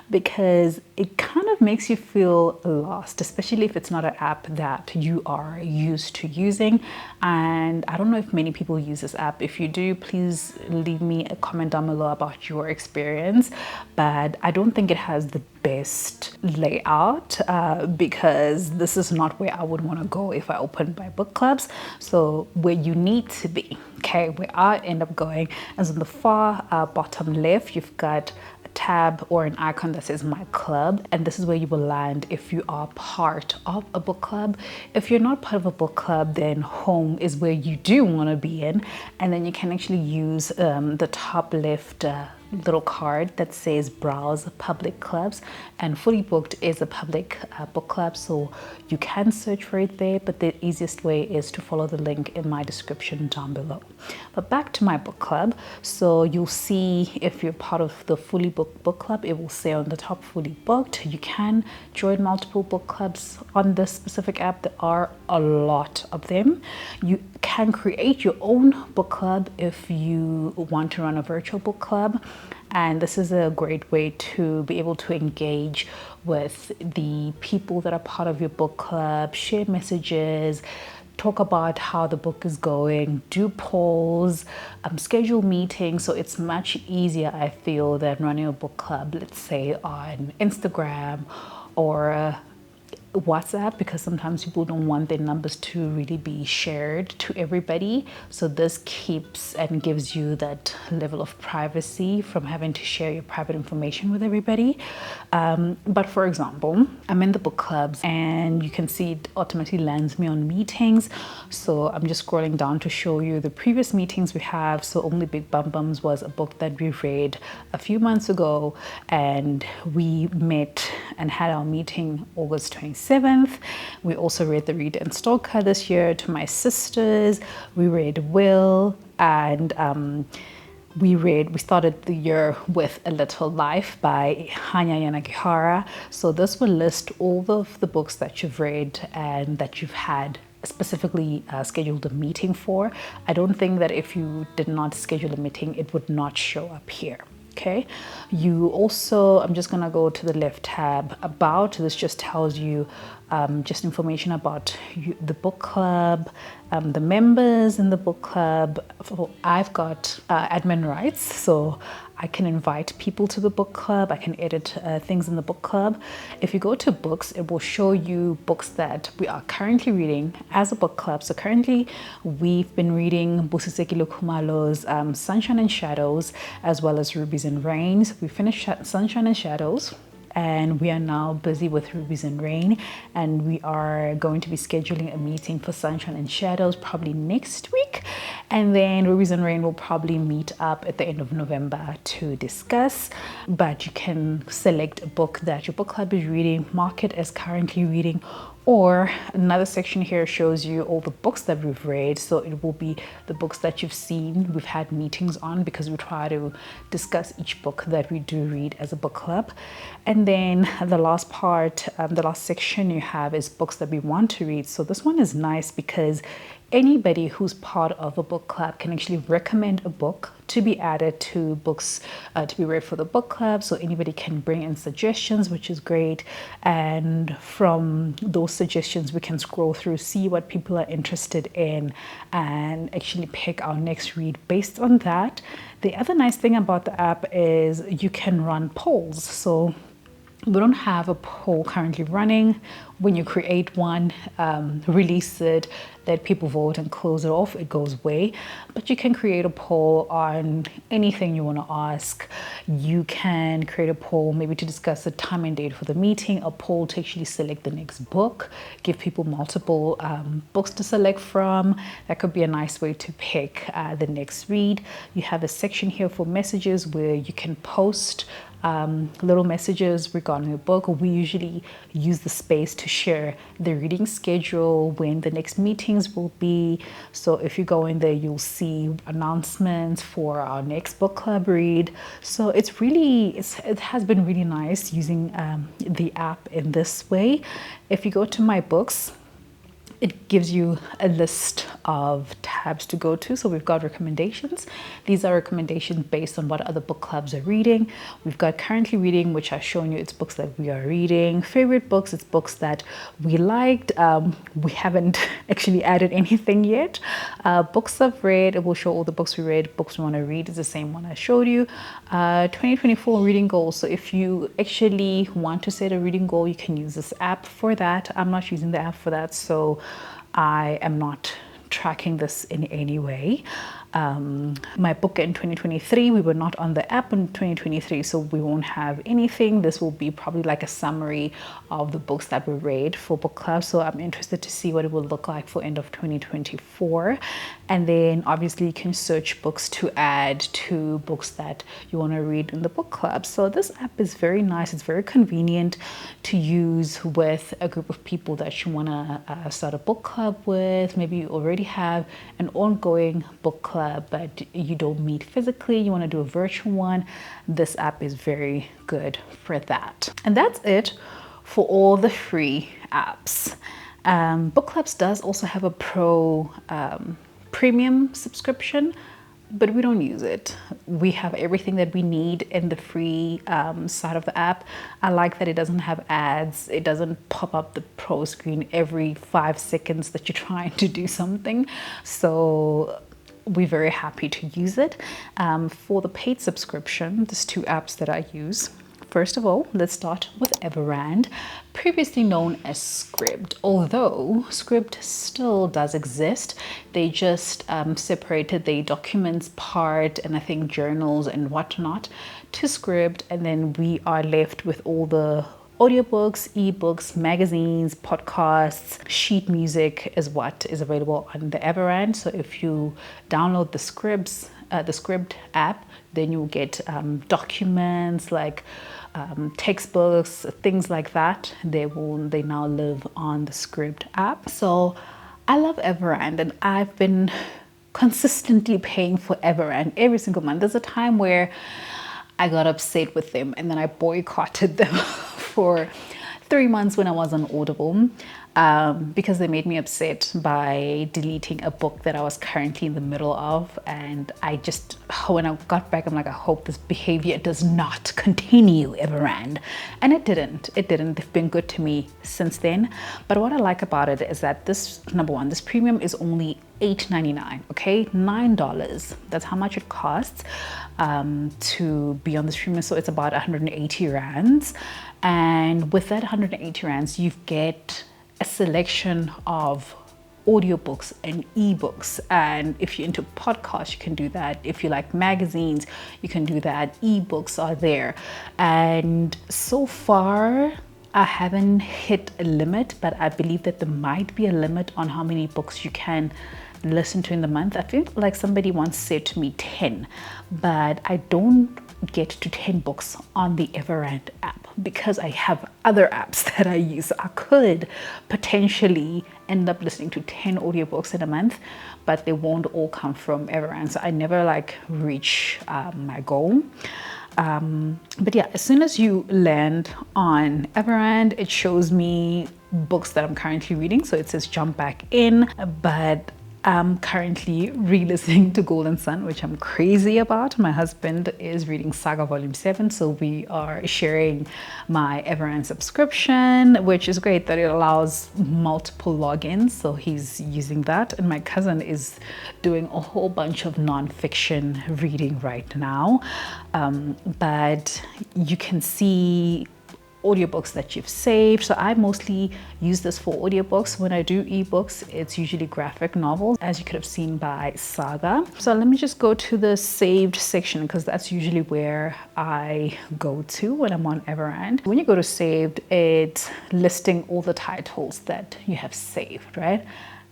because it kind of makes you feel lost, especially if it's not an app that you are used to using. And I don't know if many people use this app. If you do, please leave me a comment down below about your experience. But I don't think it has the best layout because this is not where I would want to go if I opened my book clubs. So where you need to be, okay, where I end up going is on the far bottom left. You've got tab or an icon that says My Club, and this is where you will land if you are part of a book club. If you're not part of a book club, then home is where you do want to be in, and then you can actually use the top left little card that says browse public clubs, and Fully Booked is a public book club, so you can search for it there, but the easiest way is to follow the link in my description down below. But back to my book club. So you'll see if you're part of the Fully Booked book club, it will say on the top Fully Booked. You can join multiple book clubs on this specific app. There are a lot of them. You can create your own book club if you want to run a virtual book club. And this is a great way to be able to engage with the people that are part of your book club, share messages, talk about how the book is going, do polls, schedule meetings. So it's much easier, I feel, than running a book club, let's say on Instagram or WhatsApp because sometimes people don't want their numbers to really be shared to everybody. So this keeps and gives you that level of privacy from having to share your private information with everybody. But for example, I'm in the book clubs and you can see it automatically lands me on meetings. So I'm just scrolling down to show you the previous meetings we have. So Only Big Bum Bums was a book that we read a few months ago, and we met and had our meeting August 27th. We also read The Reader and Stalker this year to my sisters. We read Will, and we started the year with A Little Life by Hanya Yanagihara. So this will list all of the books that you've read and that you've had specifically scheduled a meeting for. I don't think that if you did not schedule a meeting, it would not show up here. Okay, you also, I'm just gonna go to the left tab, About. This just tells you just information about the book club, the members in the book club. I've got admin rights, so I can invite people to the book club. I can edit things in the book club. If you go to books, it will show you books that we are currently reading as a book club. So currently we've been reading Busiseki Lukumalo's Sunshine and Shadows, as well as Rubies and Rains. We finished Sunshine and Shadows, and we are now busy with Rubies and Rain, and we are going to be scheduling a meeting for Sunshine and Shadows probably next week, and then Rubies and Rain will probably meet up at the end of November to discuss. But you can select a book that your book club is reading, mark it as currently reading, or another section here shows you all the books that we've read. So it will be the books that you've seen, we've had meetings on, because we try to discuss each book that we do read as a book club. And then the last part, the last section you have is books that we want to read. So this one is nice because anybody who's part of a book club can actually recommend a book to be added to books to be read for the book club. So anybody can bring in suggestions, which is great. And from those suggestions, we can scroll through, see what people are interested in, and actually pick our next read based on that. The other nice thing about the app is you can run polls. So we don't have a poll currently running. When you create one, release it, let people vote and close it off, it goes away. But you can create a poll on anything you want to ask. You can create a poll maybe to discuss the time and date for the meeting, a poll to actually select the next book, give people multiple books to select from. That could be a nice way to pick the next read. You have a section here for messages where you can post little messages regarding the book. We usually use the space to share the reading schedule, when the next meetings will be. So if you go in there, you'll see announcements for our next book club read. So it has been really nice using the app in this way. If you go to My Books, it gives you a list of tabs to go to. So we've got recommendations. These are recommendations based on what other book clubs are reading. We've got currently reading, which I've shown you, it's books that we are reading. Favorite books, it's books that we liked. We haven't actually added anything yet. Books I've read, it will show all the books we read. Books we want to read is the same one I showed you. 2024 reading goals. So if you actually want to set a reading goal, you can use this app for that. I'm not using the app for that, so I am not tracking this in any way. My book in 2023, we were not on the app in 2023, so we won't have anything. This will be probably like a summary of the books that we read for book club. So I'm interested to see what it will look like for end of 2024. And then obviously you can search books to add to books that you want to read in the book club. So this app is very nice. It's very convenient to use with a group of people that you want to start a book club with. Maybe you already have an ongoing book club, but you don't meet physically, you want to do a virtual one. This app is very good for that. And that's it for all the free apps. Bookclubs does also have a pro premium subscription, but we don't use it. We have everything that we need in the free side of the app. I like that it doesn't have ads. It doesn't pop up the pro screen every 5 seconds that you're trying to do something. So we're very happy to use it. For the paid subscription, there's 2 apps that I use. First of all, let's start with Everand, previously known as SCRIBD. Although SCRIBD still does exist, they just separated the documents part and I think journals and whatnot to SCRIBD, and then we are left with all the audiobooks, ebooks, magazines, podcasts, sheet music is what is available on the Everand. So if you download the SCRIBD app, then you'll get documents like textbooks, things like that. They now live on the SCRIBD app. So I love Everand, and I've been consistently paying for Everand every single month. There's a time where I got upset with them and then I boycotted them for 3 months when I was on Audible because they made me upset by deleting a book that I was currently in the middle of. And I just, when I got back, I'm like, I hope this behavior does not continue, Everand. And it didn't. They've been good to me since then. But what I like about it is that this, number one, this premium is only $8.99, okay? $9. That's how much it costs to be on this premium. So it's about 180 rands. And with that 180 rands, you get a selection of audiobooks and ebooks. And if you're into podcasts, you can do that. If you like magazines, you can do that. Ebooks are there. And so far, I haven't hit a limit, but I believe that there might be a limit on how many books you can listen to in the month. I feel like somebody once said to me 10, but I don't get to 10 books on the Everand app because I have other apps that I use. I could potentially end up listening to 10 audiobooks in a month, but they won't all come from Everand. So I never like reach my goal. But yeah, as soon as you land on Everand, it shows me books that I'm currently reading. So it says jump back in, but I'm currently re-listening to Golden Sun, which I'm crazy about. My husband is reading Saga Volume 7, so we are sharing my Everand subscription, which is great that it allows multiple logins, so he's using that. And my cousin is doing a whole bunch of non-fiction reading right now. But you can see audiobooks that you've saved. So I mostly use this for audiobooks. When I do ebooks, it's usually graphic novels, as you could have seen by Saga. So let me just go to the saved section because that's usually where I go to when I'm on Everand. When you go to saved, it's listing all the titles that you have saved, right?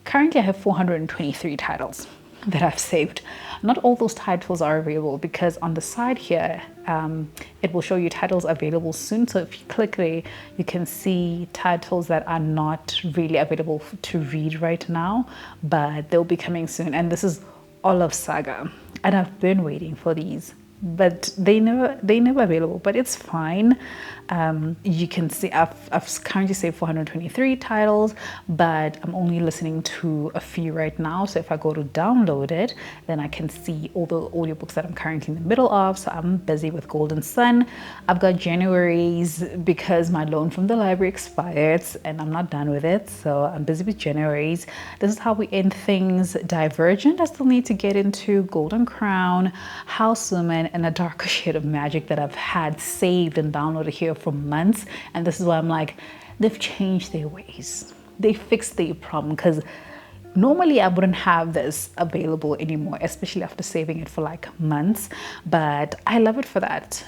Currently I have 423 titles that I've saved. Not all those titles are available because on the side here, it will show you titles available soon. So if you click there, you can see titles that are not really available to read right now, but they'll be coming soon. And this is all of Saga. And I've been waiting for these, but they never available, but it's fine. You can see I've currently saved 423 titles, but I'm only listening to a few right now. So if I go to download it, then I can see all the audiobooks that I'm currently in the middle of. So I'm busy with Golden Sun. I've got January's because my loan from the library expired and I'm not done with it. So I'm busy with January's. This is how we end things. Divergent, I still need to get into. Golden Crown, House Woman, and A Darker Shade of Magic that I've had saved and downloaded here for months. And this is why I'm like, they've changed their ways. They fixed their problem, because normally I wouldn't have this available anymore, especially after saving it for like months. But I love it for that.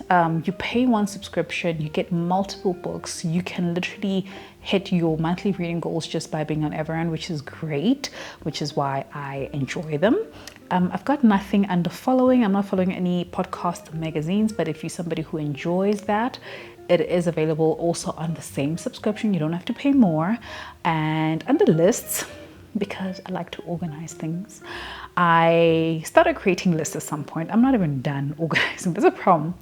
You pay one subscription, you get multiple books. You can literally hit your monthly reading goals just by being on Everand, which is great, which is why I enjoy them. I've got nothing under following. I'm not following any podcasts or magazines, but if you're somebody who enjoys that, it is available also on the same subscription. You don't have to pay more. And under lists, because I like to organize things, I started creating lists at some point. I'm not even done organizing. There's a problem.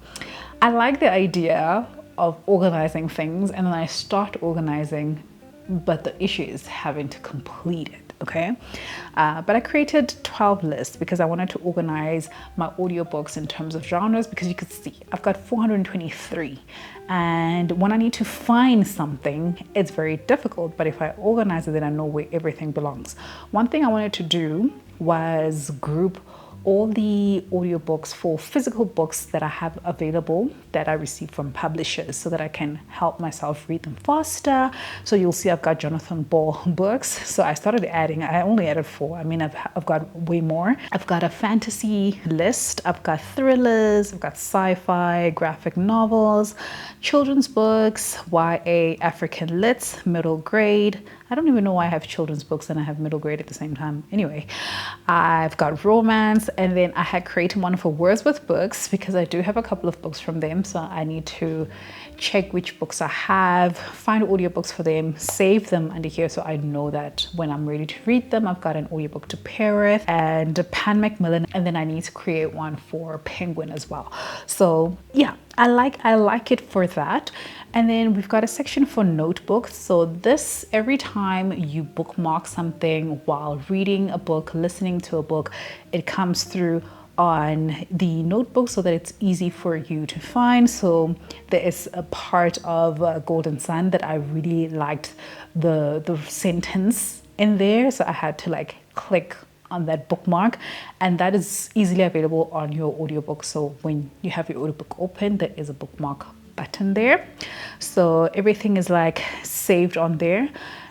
I like the idea of organizing things, and then I start organizing, but the issue is having to complete it. Okay, but I created 12 lists because I wanted to organize my audiobooks in terms of genres, because you could see I've got 423, and when I need to find something, it's very difficult. But if I organize it, then I know where everything belongs. One thing I wanted to do was group all the audiobooks for physical books that I have available that I receive from publishers so that I can help myself read them faster. So you'll see I've got Jonathan Ball books. So I started adding, I only added 4. I mean, I've got way more. I've got a fantasy list. I've got thrillers. I've got sci-fi, graphic novels, children's books, YA, African lit, middle grade. I don't even know why I have children's books and I have middle grade at the same time. Anyway, I've got romance, and then I had created one for Wordsworth Books because I do have a couple of books from them. So I need to check which books I have, find audiobooks for them, save them under here so I know that when I'm ready to read them, I've got an audiobook to pair with, and Pan Macmillan, and then I need to create one for Penguin as well. So yeah, I like it for that. And then we've got a section for notebooks. So this, every time you bookmark something while reading a book, listening to a book, it comes through on the notebook so that it's easy for you to find. So there is a part of Golden Sun that I really liked the sentence in there. So I had to like click on that bookmark, and that is easily available on your audiobook. So when you have your audiobook open, there is a bookmark button there. So everything is like saved on there.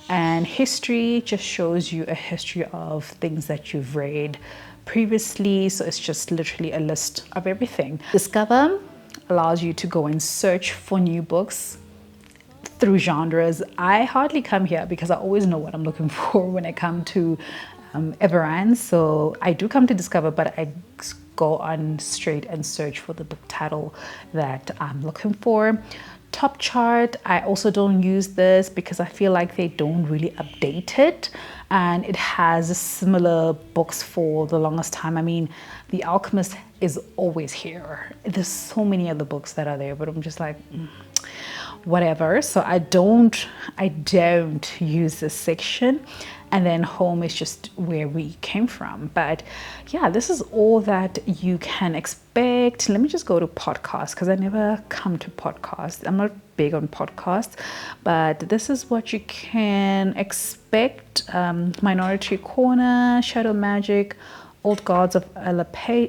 And history just shows you a history of things that you've read previously. So it's just literally a list of everything. Discover allows you to go and search for new books through genres. I hardly come here because I always know what I'm looking for when I come to Everand. So I do come to Discover, but I go on straight and search for the book title that I'm looking for. Top Chart, I also don't use this because I feel like they don't really update it, and it has similar books for the longest time. I mean, The Alchemist is always here. There's so many other books that are there, but I'm just like, whatever. So I don't use this section. And then home is just where we came from. But yeah, this is all that you can expect. Let me just go to podcasts because I never come to podcasts. I'm not big on podcasts, but this is what you can expect. Minority Corner, Shadow Magic, Old Gods of Appalachia,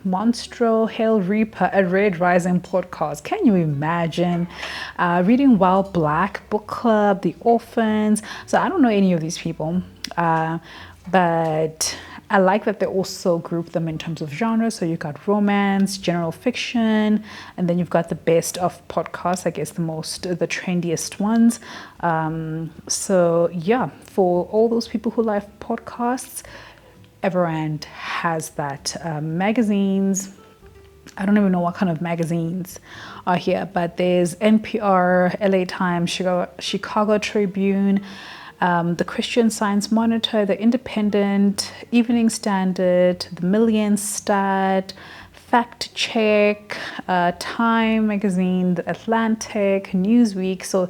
Monstro, Hail Reaper, a Red Rising podcast. Can you imagine? Reading While Black, Book Club, The Orphans. So I don't know any of these people, but I like that they also group them in terms of genre. So you've got romance, general fiction, and then you've got the best of podcasts, I guess the trendiest ones. So yeah, for all those people who like podcasts, Everand has that. Magazines, I don't even know what kind of magazines are here, but there's NPR, LA Times, Chicago Tribune, the Christian Science Monitor, the Independent, Evening Standard, the Million Stat, Fact Check, Time Magazine, The Atlantic, Newsweek. So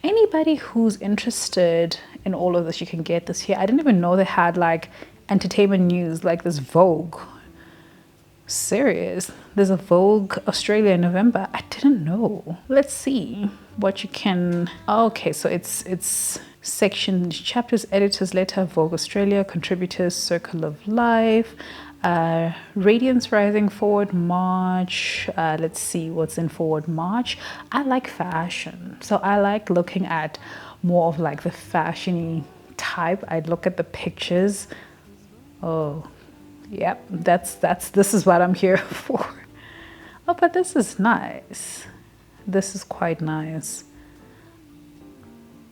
anybody who's interested in all of this, you can get this here. I didn't even know they had like entertainment news, like this Vogue. Serious, there's a Vogue Australia in November. I didn't know. Let's see what you can. Okay, so it's sections, chapters, editors letter, Vogue Australia, contributors, Circle of Life, Radiance Rising, Forward March. Let's see what's in Forward March. I like fashion, so I like looking at more of like the fashiony type. I look at the pictures. Oh, yep, this is what I'm here for. Oh, but this is nice. This is quite nice.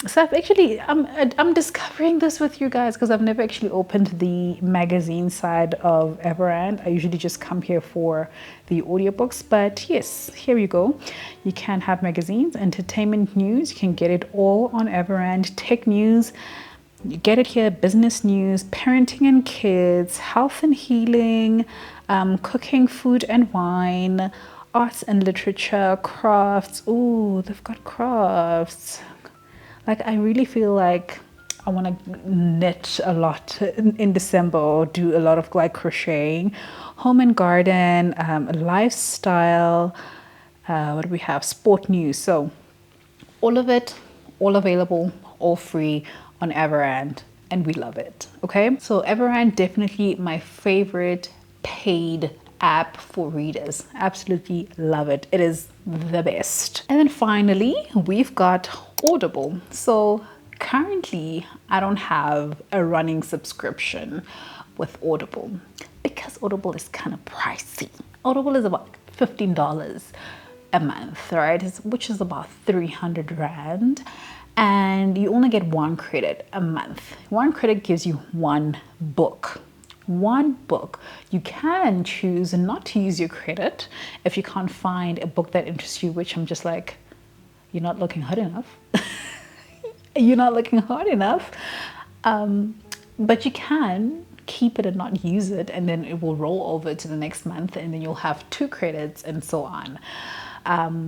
So I'm discovering this with you guys because I've never actually opened the magazine side of Everand. I usually just come here for the audiobooks, but yes, here you go. You can have magazines, entertainment news. You can get it all on Everand. Tech news. You get it here, business news, parenting and kids, health and healing, cooking, food and wine, arts and literature, crafts. Ooh, they've got crafts. Like, I really feel like I want to knit a lot in December or do a lot of like crocheting. Home and garden, lifestyle, what do we have? Sport news. So all of it, all available, all free on Everand. and we love it. Okay, so Everand, definitely my favorite paid app for readers. Absolutely love it. It is the best. And then finally, we've got Audible. So currently, I don't have a running subscription with Audible because Audible is kind of pricey. Audible is about $15 a month, right? Which is about 300 Rand. And you only get 1 credit a month. 1 credit gives you 1 book. 1 book. You can choose not to use your credit if you can't find a book that interests you, which I'm just like, you're not looking hard enough. You're not looking hard enough. But you can keep it and not use it, and then it will roll over to the next month, and then you'll have 2 credits and so on.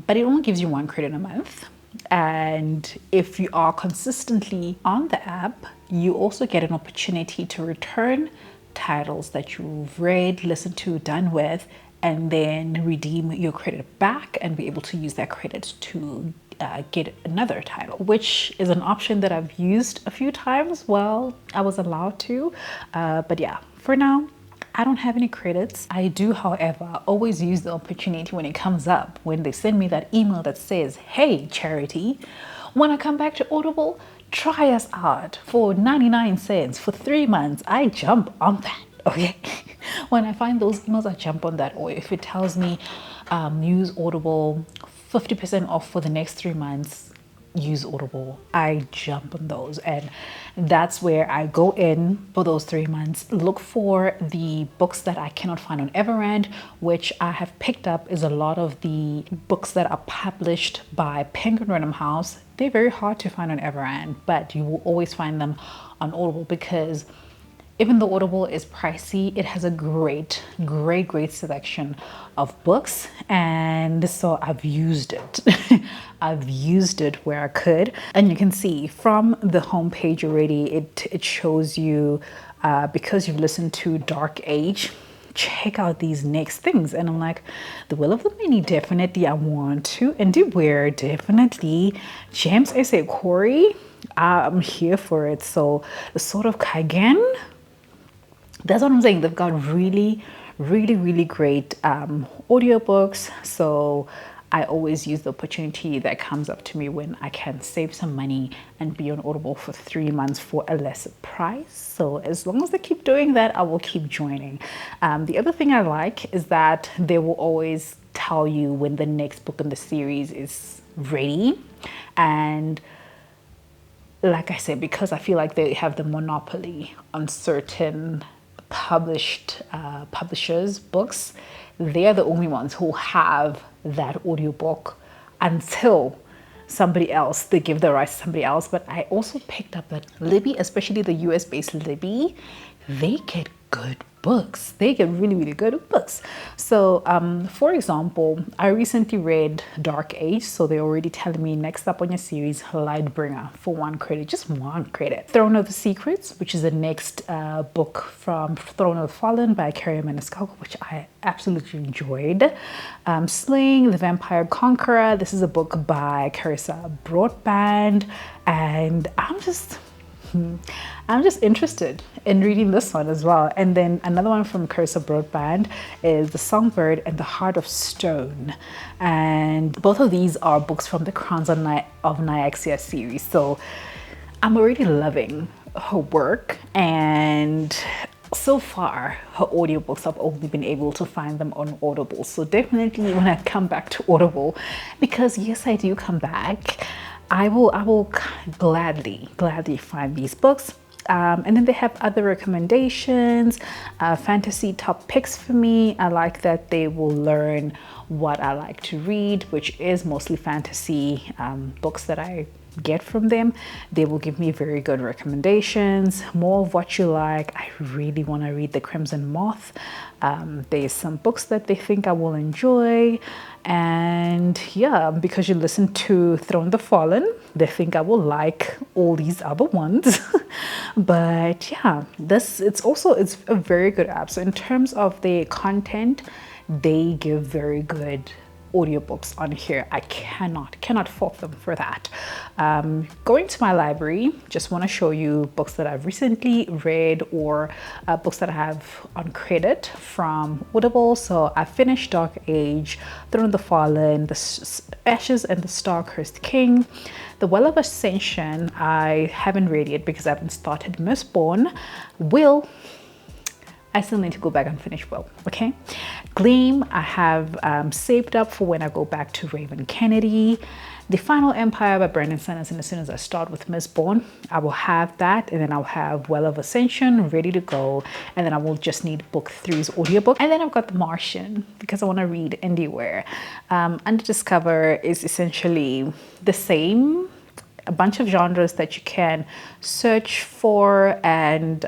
But it only gives you 1 credit a month. And if you are consistently on the app, you also get an opportunity to return titles that you've read, listened to, done with, and then redeem your credit back and be able to use that credit to get another title, which is an option that I've used a few times while I was allowed to. But yeah, for now, I don't have any credits. I do, however, always use the opportunity when it comes up, when they send me that email that says, hey, Charity, when I come back to Audible, try us out for 99 cents for 3 months. I jump on that, okay? When I find those emails, I jump on that. Or if it tells me use Audible 50% off for the next 3 months, use Audible, I jump on those. And that's where I go in for those 3 months, look for the books that I cannot find on Everand, which I have picked up is a lot of the books that are published by Penguin Random House. They're very hard to find on Everand, but you will always find them on Audible, because even though Audible is pricey, it has a great selection of books. And so I've used it. I've used it where I could. And you can see from the homepage already, it shows you, because you've listened to Dark Age, check out these next things. And I'm like, The Will of the Many, definitely I want to. And Wear, definitely. James S.A. Corey, I'm here for it. So the Sword of Kaigen, that's what I'm saying. They've got really great audiobooks. So I always use the opportunity that comes up to me when I can save some money and be on Audible for 3 months for a lesser price. So as long as they keep doing that, I will keep joining. The other thing I like is that they will always tell you when the next book in the series is ready. And like I said, because I feel like they have the monopoly on certain publishers' books, they're the only ones who have that audiobook until somebody else, they give the rights to somebody else. But I also picked up that Libby, especially the US-based Libby, they get good books. They get really good books. So for example, I recently read Dark Age, so they're already telling me next up on your series, Lightbringer, for 1 credit, just 1 credit. Throne of the Secrets, which is the next book from Throne of the Fallen by Carrie Maniscalco, which I absolutely enjoyed. Sling, the Vampire Conqueror, this is a book by Carissa Broadband, and I'm just interested in reading this one as well. And then another one from Carissa Broadband is The Songbird and the Heart of Stone. And both of these are books from the Crowns of Nyaxia series. So I'm already loving her work. And so far, her audiobooks, I've only been able to find them on Audible. So definitely when I come back to Audible, because yes, I do come back, I will gladly find these books. And then they have other recommendations, fantasy top picks for me. I like that they will learn what I like to read, which is mostly fantasy books that I get from them. They will give me very good recommendations, more of what you like. I really want to read The Crimson Moth. There's some books that they think I will enjoy, and yeah, because you listen to Throne of the Fallen, they think I will like all these other ones. But yeah, it's a very good app. So in terms of the content, they give very good audiobooks on here. I cannot fault them for that. Going to my library, just want to show you books that I've recently read or books that I have on credit from Audible. So I finished Dark Age, Throne of the Fallen, The Ashes and the Star-Cursed King. The Well of Ascension, I haven't read yet because I haven't started Mistborn. I still need to go back and finish Will, okay? Gleam, I have saved up for when I go back to Raven Kennedy. The Final Empire by Brandon Sanderson. As soon as I start with Mistborn, I will have that, and then I'll have Well of Ascension ready to go, and then I will just need book 3's audiobook. And then I've got The Martian because I want to read Indieware. Undiscover is essentially the same, a bunch of genres that you can search for and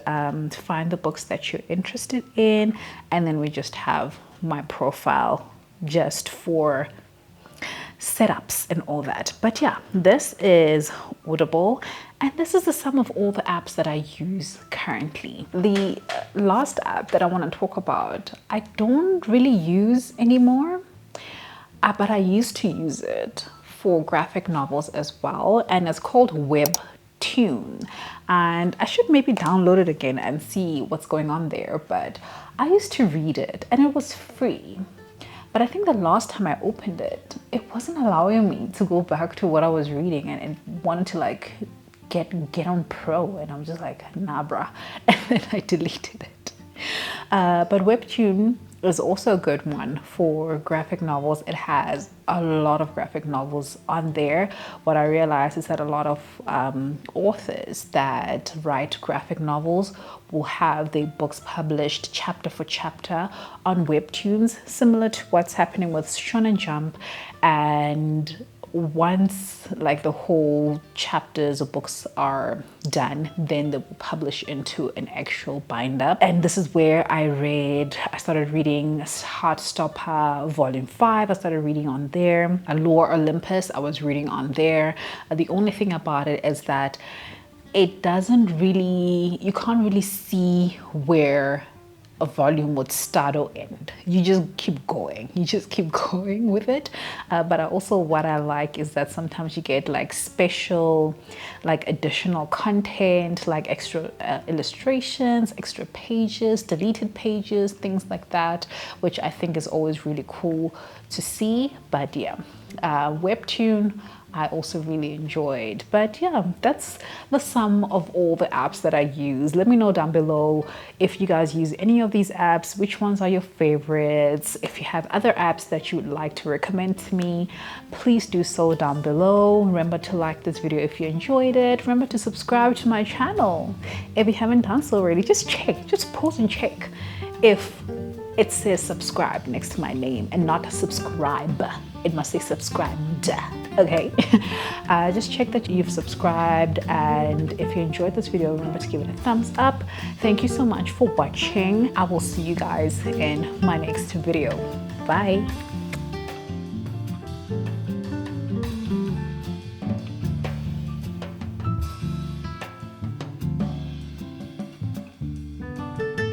find the books that you're interested in, and then we just have my profile just for setups and all that. But yeah, this is Audible, and this is the sum of all the apps that I use currently. The last app that I want to talk about, I don't really use anymore, but I used to use it for graphic novels as well, and it's called Webtoon, and I should maybe download it again and see what's going on there. But I used to read it and it was free, but I think the last time I opened it, it wasn't allowing me to go back to what I was reading, and it wanted to like get on pro, and I'm just like, nah bruh, and then I deleted it. But Webtoon is also a good one for graphic novels. It has a lot of graphic novels on there. What I realized is that a lot of authors that write graphic novels will have their books published chapter for chapter on Webtoons, similar to what's happening with Shonen Jump. And once like the whole chapters or books are done, then they will publish into an actual binder. And this is where I started reading Heartstopper Volume 5. I started reading on there. Lore Olympus, I was reading on there. The only thing about it is that it doesn't really, you can't really see where a volume would start or end. You just keep going. You just keep going with it. But also what I like is that sometimes you get like special, like additional content, like extra illustrations, extra pages, deleted pages, things like that, which I think is always really cool to see. But yeah, Webtoon, I also really enjoyed. But yeah, that's the sum of all the apps that I use. Let me know down below if you guys use any of these apps, which ones are your favorites. If you have other apps that you would like to recommend to me, please do so down below. Remember to like this video if you enjoyed it. Remember to subscribe to my channel if you haven't done so already. Just pause and check if it says subscribe next to my name and not subscribe. It must say subscribed, okay? Just check that you've subscribed, and if you enjoyed this video, remember to give it a thumbs up. Thank you so much for watching. I will see you guys in my next video. Bye.